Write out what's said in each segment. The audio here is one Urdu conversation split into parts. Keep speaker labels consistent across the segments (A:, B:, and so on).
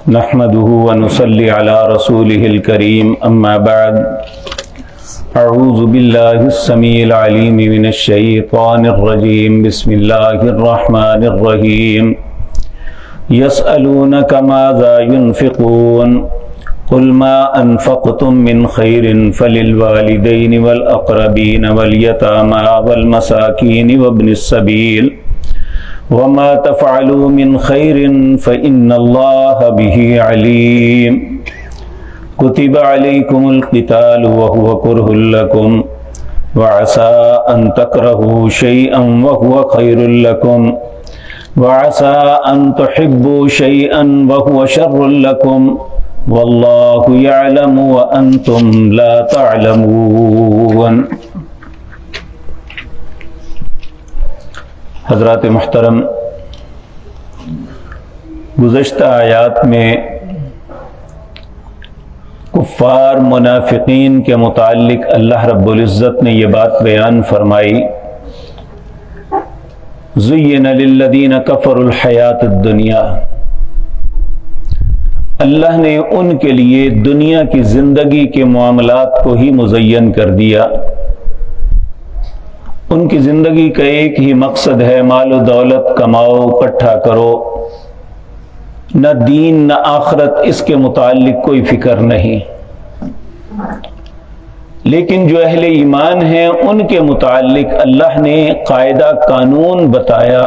A: نحمده ونصلي على رسوله الكريم أما بعد أعوذ بالله السميع العليم من الشيطان الرجيم بسم الله الرحمن الرحيم يسألونك ماذا ينفقون قل ما أنفقتم من خير فللوالدين والأقربين واليتامى والمساكين وابن السبيل وما تفعلوا من خير فإن الله به عليم كتب عليكم القتال وهو كره لكم وعسى أن تكرهوا شيئا وهو خير لكم وعسى أن تحبوا شيئا وهو شر لكم والله يعلم وأنتم لا تعلمون۔ حضرات محترم، گزشتہ آیات میں کفار منافقین کے متعلق اللہ رب العزت نے یہ بات بیان فرمائی، زین للذین کفروا الحیات الدنیا، اللہ نے ان کے لیے دنیا کی زندگی کے معاملات کو ہی مزین کر دیا۔ ان کی زندگی کا ایک ہی مقصد ہے، مال و دولت کماؤ، اکٹھا کرو، نہ دین نہ آخرت، اس کے متعلق کوئی فکر نہیں۔ لیکن جو اہل ایمان ہیں ان کے متعلق اللہ نے قاعدہ قانون بتایا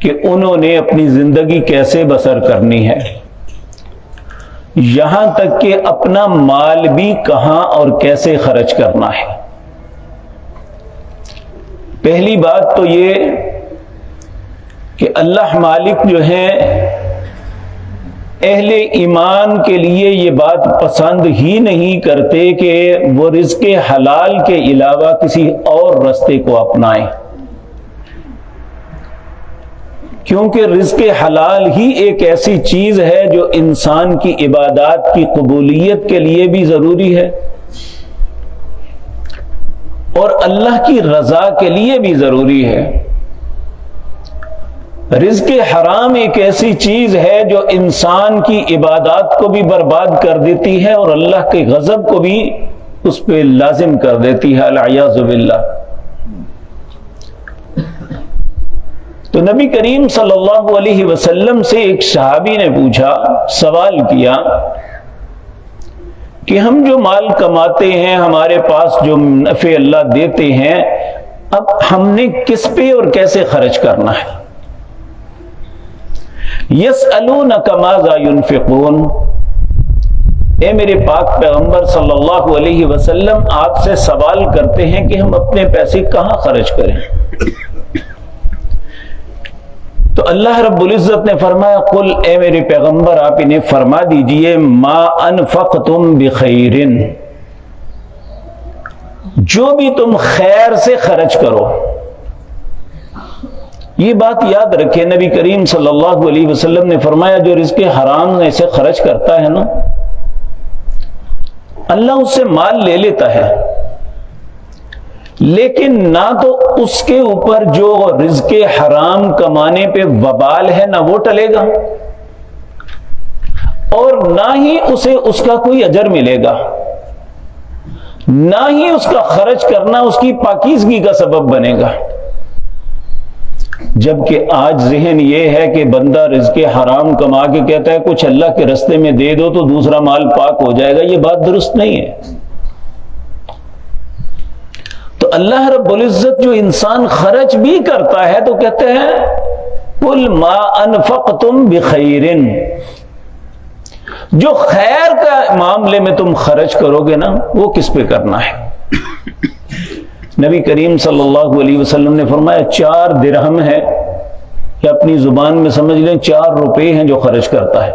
A: کہ انہوں نے اپنی زندگی کیسے بسر کرنی ہے، یہاں تک کہ اپنا مال بھی کہاں اور کیسے خرچ کرنا ہے۔ پہلی بات تو یہ کہ اللہ مالک جو ہے اہل ایمان کے لیے یہ بات پسند ہی نہیں کرتے کہ وہ رزق حلال کے علاوہ کسی اور راستے کو اپنائیں، کیونکہ رزق حلال ہی ایک ایسی چیز ہے جو انسان کی عبادات کی قبولیت کے لیے بھی ضروری ہے اور اللہ کی رضا کے لیے بھی ضروری ہے۔ رزق حرام ایک ایسی چیز ہے جو انسان کی عبادات کو بھی برباد کر دیتی ہے اور اللہ کے غضب کو بھی اس پہ لازم کر دیتی ہے، العیاذ باللہ۔ تو نبی کریم صلی اللہ علیہ وسلم سے ایک صحابی نے پوچھا، سوال کیا کہ ہم جو مال کماتے ہیں، ہمارے پاس جو نفع اللہ دیتے ہیں، اب ہم نے کس پہ اور کیسے خرچ کرنا ہے؟ یسألونک ماذا ينفقون، اے میرے پاک پیغمبر صلی اللہ علیہ وسلم آپ سے سوال کرتے ہیں کہ ہم اپنے پیسے کہاں خرچ کریں؟ تو اللہ رب العزت نے فرمایا، قل، اے میرے پیغمبر آپ انہیں فرما دیجئے، ما انفقتم بخیر، جو بھی تم خیر سے خرچ کرو۔ یہ بات یاد رکھے، نبی کریم صلی اللہ علیہ وسلم نے فرمایا جو رزق حرام میں سے خرچ کرتا ہے نا، اللہ اس سے مال لے لیتا ہے، لیکن نہ تو اس کے اوپر جو رزق حرام کمانے پہ وبال ہے نہ وہ ٹلے گا، اور نہ ہی اسے اس کا کوئی اجر ملے گا، نہ ہی اس کا خرچ کرنا اس کی پاکیزگی کا سبب بنے گا۔ جبکہ آج ذہن یہ ہے کہ بندہ رزق حرام کما کے کہتا ہے کچھ اللہ کے رستے میں دے دو تو دوسرا مال پاک ہو جائے گا، یہ بات درست نہیں ہے۔ تو اللہ رب العزت جو انسان خرچ بھی کرتا ہے تو کہتے ہیں قل ما انفقتم بخیر، جو خیر کا معاملے میں تم خرچ کرو گے نا وہ کس پہ کرنا ہے؟ نبی کریم صلی اللہ علیہ وسلم نے فرمایا 4 درہم ہے، یا اپنی زبان میں سمجھ لیں 4 روپے ہیں جو خرچ کرتا ہے۔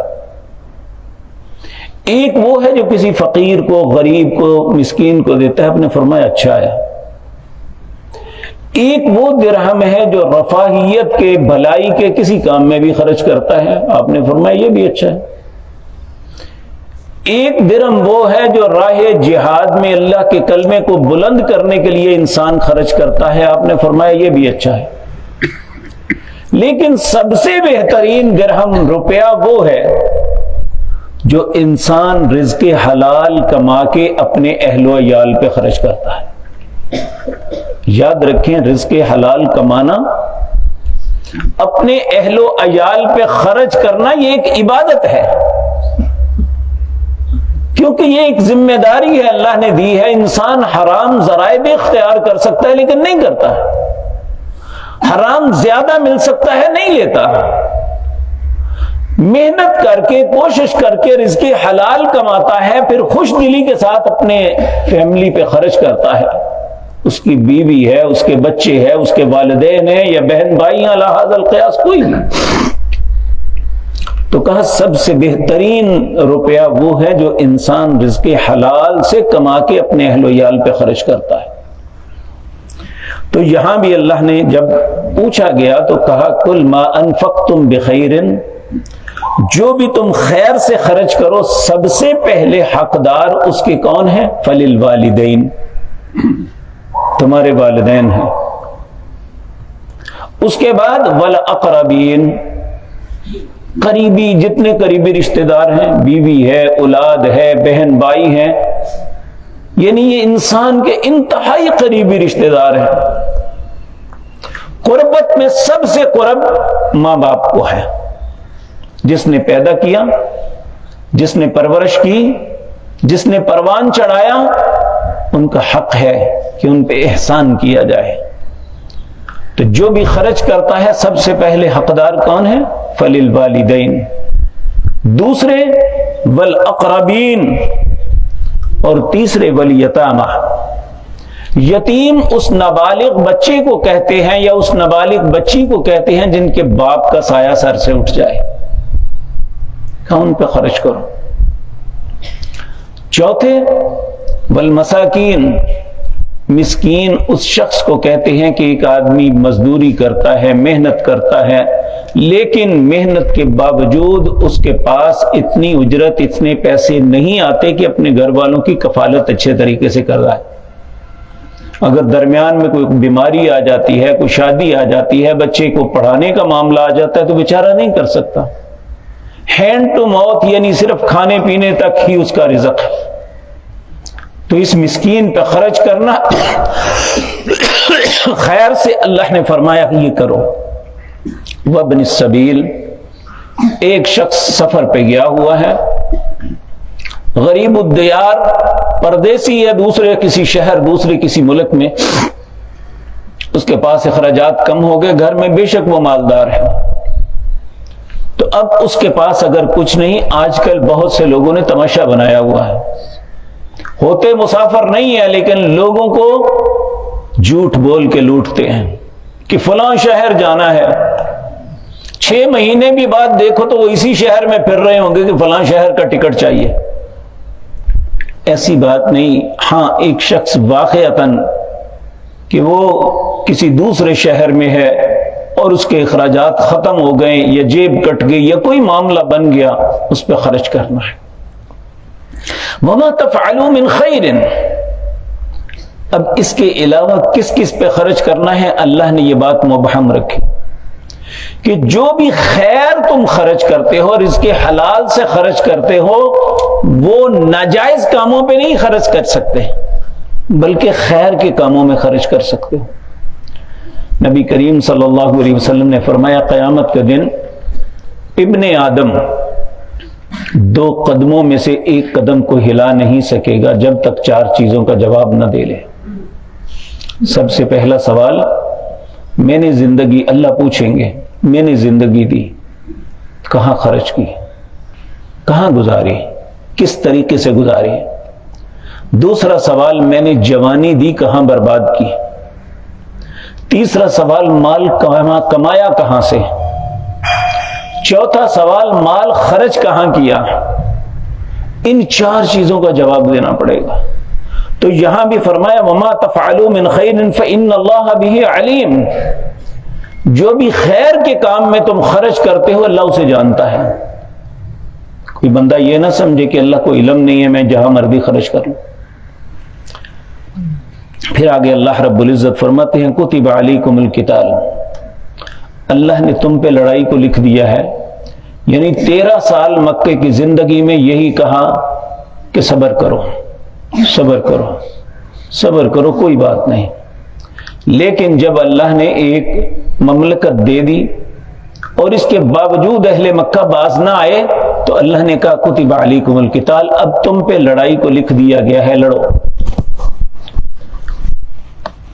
A: ایک وہ ہے جو کسی فقیر کو، غریب کو، مسکین کو دیتا ہے، آپ نے فرمایا اچھا ہے۔ ایک وہ درہم ہے جو رفاہیت کے، بھلائی کے کسی کام میں بھی خرچ کرتا ہے، آپ نے فرمایا یہ بھی اچھا ہے۔ ایک درہم وہ ہے جو راہ جہاد میں اللہ کے کلمے کو بلند کرنے کے لیے انسان خرچ کرتا ہے، آپ نے فرمایا یہ بھی اچھا ہے۔ لیکن سب سے بہترین درہم روپیہ وہ ہے جو انسان رزق حلال کما کے اپنے اہل و عیال پہ خرچ کرتا ہے۔ یاد رکھیں، رزق حلال کمانا، اپنے اہل و عیال پہ خرچ کرنا، یہ ایک عبادت ہے، کیونکہ یہ ایک ذمہ داری ہے اللہ نے دی ہے۔ انسان حرام ذرائع بھی اختیار کر سکتا ہے لیکن نہیں کرتا، حرام زیادہ مل سکتا ہے نہیں لیتا، محنت کر کے کوشش کر کے رزق حلال کماتا ہے، پھر خوش دلی کے ساتھ اپنے فیملی پہ خرچ کرتا ہے، اس کی بیوی ہے، اس کے بچے ہیں، اس کے والدین ہیں یا بہن بھائی ہیں، علی ھذا القیاس کوئی بھی۔ تو کہا سب سے بہترین روپیہ وہ ہے جو انسان رزق حلال سے کما کے اپنے اہل و عیال پہ خرچ کرتا ہے۔ تو یہاں بھی اللہ نے جب پوچھا گیا تو کہا کل ما انفقتم بخیر، جو بھی تم خیر سے خرچ کرو سب سے پہلے حقدار اس کے کون ہیں؟ فللوالدین، تمہارے والدین ہیں، اس کے بعد والاقربین، قریبی جتنے قریبی رشتہ دار ہیں، بیوی ہے، اولاد ہے، بہن بھائی ہیں، یعنی یہ انسان کے انتہائی قریبی رشتہ دار ہیں۔ قربت میں سب سے قرب ماں باپ کو ہے، جس نے پیدا کیا، جس نے پرورش کی، جس نے پروان چڑھایا، ان کا حق ہے کہ ان پہ احسان کیا جائے۔ تو جو بھی خرچ کرتا ہے سب سے پہلے حقدار کون ہے؟ فللوالدین، دوسرے والاقربین، اور تیسرے والیتامہ۔ یتیم اس نابالغ بچے کو کہتے ہیں یا اس نابالغ بچی کو کہتے ہیں جن کے باپ کا سایہ سر سے اٹھ جائے، ان پہ خرچ کرو۔ چوتھے والمساکین، مسکین اس شخص کو کہتے ہیں کہ ایک آدمی مزدوری کرتا ہے، محنت کرتا ہے، لیکن محنت کے باوجود اس کے پاس اتنی اجرت، اتنے پیسے نہیں آتے کہ اپنے گھر والوں کی کفالت اچھے طریقے سے کر رہا ہے۔ اگر درمیان میں کوئی بیماری آ جاتی ہے، کوئی شادی آ جاتی ہے، بچے کو پڑھانے کا معاملہ آ جاتا ہے تو بیچارہ نہیں کر سکتا۔ ہینڈ ٹو ماؤتھ، یعنی صرف کھانے پینے تک ہی اس کا رزق ہے، تو اس مسکین پہ خرچ کرنا خیر سے اللہ نے فرمایا کہ یہ کرو۔ وابن السبیل، ایک شخص سفر پہ گیا ہوا ہے، غریب الدیار، پردیسی ہے، دوسرے کسی شہر، دوسرے کسی ملک میں، اس کے پاس اخراجات کم ہو گئے، گھر میں بے شک وہ مالدار ہے، تو اب اس کے پاس اگر کچھ نہیں، آج کل بہت سے لوگوں نے تماشا بنایا ہوا ہے، ہوتے مسافر نہیں ہے لیکن لوگوں کو جھوٹ بول کے لوٹتے ہیں کہ فلاں شہر جانا ہے، 6 مہینے بھی بعد دیکھو تو وہ اسی شہر میں پھر رہے ہوں گے کہ فلاں شہر کا ٹکٹ چاہیے۔ ایسی بات نہیں، ہاں ایک شخص واقعتاً کہ وہ کسی دوسرے شہر میں ہے اور اس کے اخراجات ختم ہو گئے یا جیب کٹ گئی یا کوئی معاملہ بن گیا، اس پہ خرچ کرنا ہے۔ وما تفعلوا من خیر، اب اس کے علاوہ کس کس پہ خرچ کرنا ہے؟ اللہ نے یہ بات مبہم رکھی کہ جو بھی خیر تم خرچ کرتے ہو، رزق حلال سے خرچ کرتے ہو، وہ ناجائز کاموں پہ نہیں خرچ کر سکتے بلکہ خیر کے کاموں میں خرچ کر سکتے ہو۔ نبی کریم صلی اللہ علیہ وسلم نے فرمایا قیامت کے دن ابن آدم 2 قدموں میں سے ایک قدم کو ہلا نہیں سکے گا جب تک 4 چیزوں کا جواب نہ دے لے۔ سب سے پہلا سوال، میں نے زندگی، اللہ پوچھیں گے میں نے زندگی دی، کہاں خرچ کی، کہاں گزاری، کس طریقے سے گزاری۔ دوسرا سوال، میں نے جوانی دی، کہاں برباد کی۔ تیسرا سوال، مال کمایا کہاں سے۔ چوتھا سوال، مال خرچ کہاں کیا۔ ان 4 چیزوں کا جواب دینا پڑے گا۔ تو یہاں بھی فرمایا وما تفعلوا من خیر فإن اللہ بہ علیم، جو بھی خیر کے کام میں تم خرچ کرتے ہو اللہ اسے جانتا ہے۔ کوئی بندہ یہ نہ سمجھے کہ اللہ کو علم نہیں ہے، میں جہاں مرضی خرچ کر لوں۔ پھر آگے اللہ رب العزت فرماتے ہیں کتب علیکم القتال، اللہ نے تم پہ لڑائی کو لکھ دیا ہے، یعنی 13 سال مکے کی زندگی میں یہی کہا کہ صبر کرو، صبر کرو، صبر کرو، کوئی بات نہیں۔ لیکن جب اللہ نے ایک مملکت دے دی اور اس کے باوجود اہل مکہ باز نہ آئے تو اللہ نے کہا کتب علیکم القتال، اب تم پہ لڑائی کو لکھ دیا گیا ہے، لڑو۔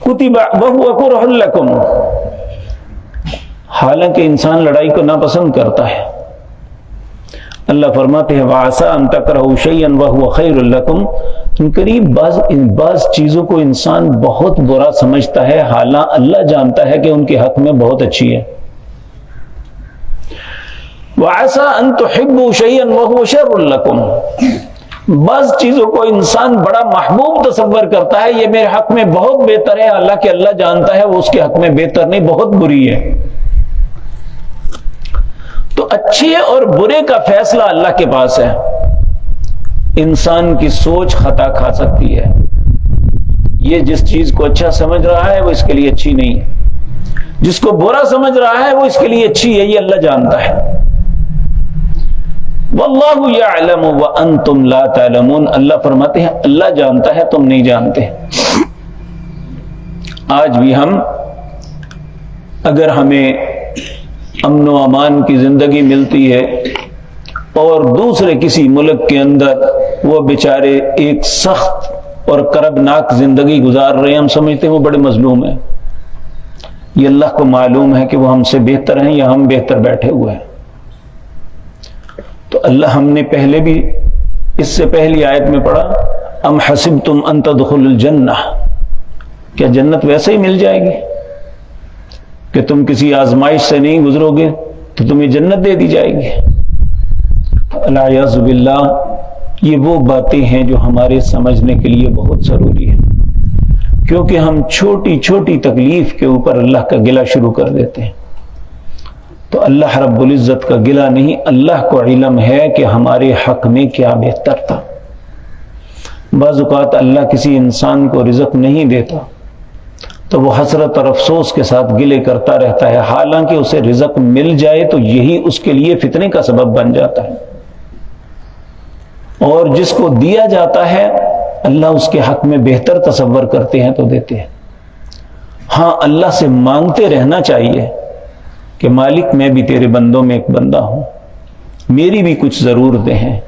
A: کتب وہو کرہ لکم، حالانکہ انسان لڑائی کو ناپسند کرتا ہے۔ اللہ فرماتے ہیں وَعَسَىٰ أَن تَكْرَهُوا شَيْئًا وَهُوَ خَيْرٌ لَكُمْ، ان قریب بعض چیزوں کو انسان بہت برا سمجھتا ہے، حالانکہ اللہ جانتا ہے کہ ان کے حق میں بہت اچھی ہے۔ وَعَسَىٰ أَن تُحِبُّوا شَيْئًا وَهُوَ شَرٌ لَكُمْ، بعض چیزوں کو انسان بڑا محبوب تصور کرتا ہے، یہ میرے حق میں بہت بہتر ہے، حالانکہ اللہ جانتا ہے وہ اس کے حق میں بہتر نہیں، بہت بری ہے۔ تو اچھے اور برے کا فیصلہ اللہ کے پاس ہے۔ انسان کی سوچ خطا کھا سکتی ہے، یہ جس چیز کو اچھا سمجھ رہا ہے وہ اس کے لیے اچھی نہیں ہے، جس کو برا سمجھ رہا ہے وہ اس کے لیے اچھی ہے، یہ اللہ جانتا ہے۔ واللہ یعلم وانتم لا تعلمون، اللہ فرماتے ہیں اللہ جانتا ہے تم نہیں جانتے۔ آج بھی ہم اگر ہمیں امن و امان کی زندگی ملتی ہے اور دوسرے کسی ملک کے اندر وہ بیچارے ایک سخت اور کربناک زندگی گزار رہے ہیں، ہم سمجھتے ہیں وہ بڑے مظلوم ہیں۔ یہ اللہ کو معلوم ہے کہ وہ ہم سے بہتر ہیں یا ہم بہتر بیٹھے ہوئے ہیں۔ تو اللہ ہم نے پہلے بھی اس سے پہلی آیت میں پڑھا ام حسبتم ان تدخلوا الجنہ، کیا جنت ویسے ہی مل جائے گی کہ تم کسی آزمائش سے نہیں گزرو گے تو تمہیں جنت دے دی جائے گی؟ العیاذ باللہ، یہ وہ باتیں ہیں جو ہمارے سمجھنے کے لیے بہت ضروری ہے، کیونکہ ہم چھوٹی چھوٹی تکلیف کے اوپر اللہ کا گلہ شروع کر دیتے ہیں۔ تو اللہ رب العزت کا گلہ نہیں، اللہ کو علم ہے کہ ہمارے حق میں کیا بہتر تھا۔ بعض اوقات اللہ کسی انسان کو رزق نہیں دیتا تو وہ حسرت اور افسوس کے ساتھ گلے کرتا رہتا ہے، حالانکہ اسے رزق مل جائے تو یہی اس کے لیے فتنے کا سبب بن جاتا ہے۔ اور جس کو دیا جاتا ہے اللہ اس کے حق میں بہتر تصور کرتے ہیں تو دیتے ہیں۔ ہاں اللہ سے مانگتے رہنا چاہیے کہ مالک میں بھی تیرے بندوں میں ایک بندہ ہوں، میری بھی کچھ ضرورتیں ہیں،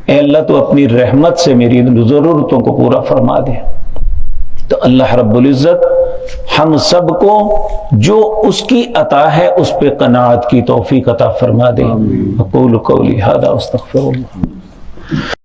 A: اے اللہ تو اپنی رحمت سے میری ضرورتوں کو پورا فرما دے۔ تو اللہ رب العزت ہم سب کو جو اس کی عطا ہے اس پہ قناعت کی توفیق عطا فرما دے۔ اقول قولی ھذا واستغفر اللہ۔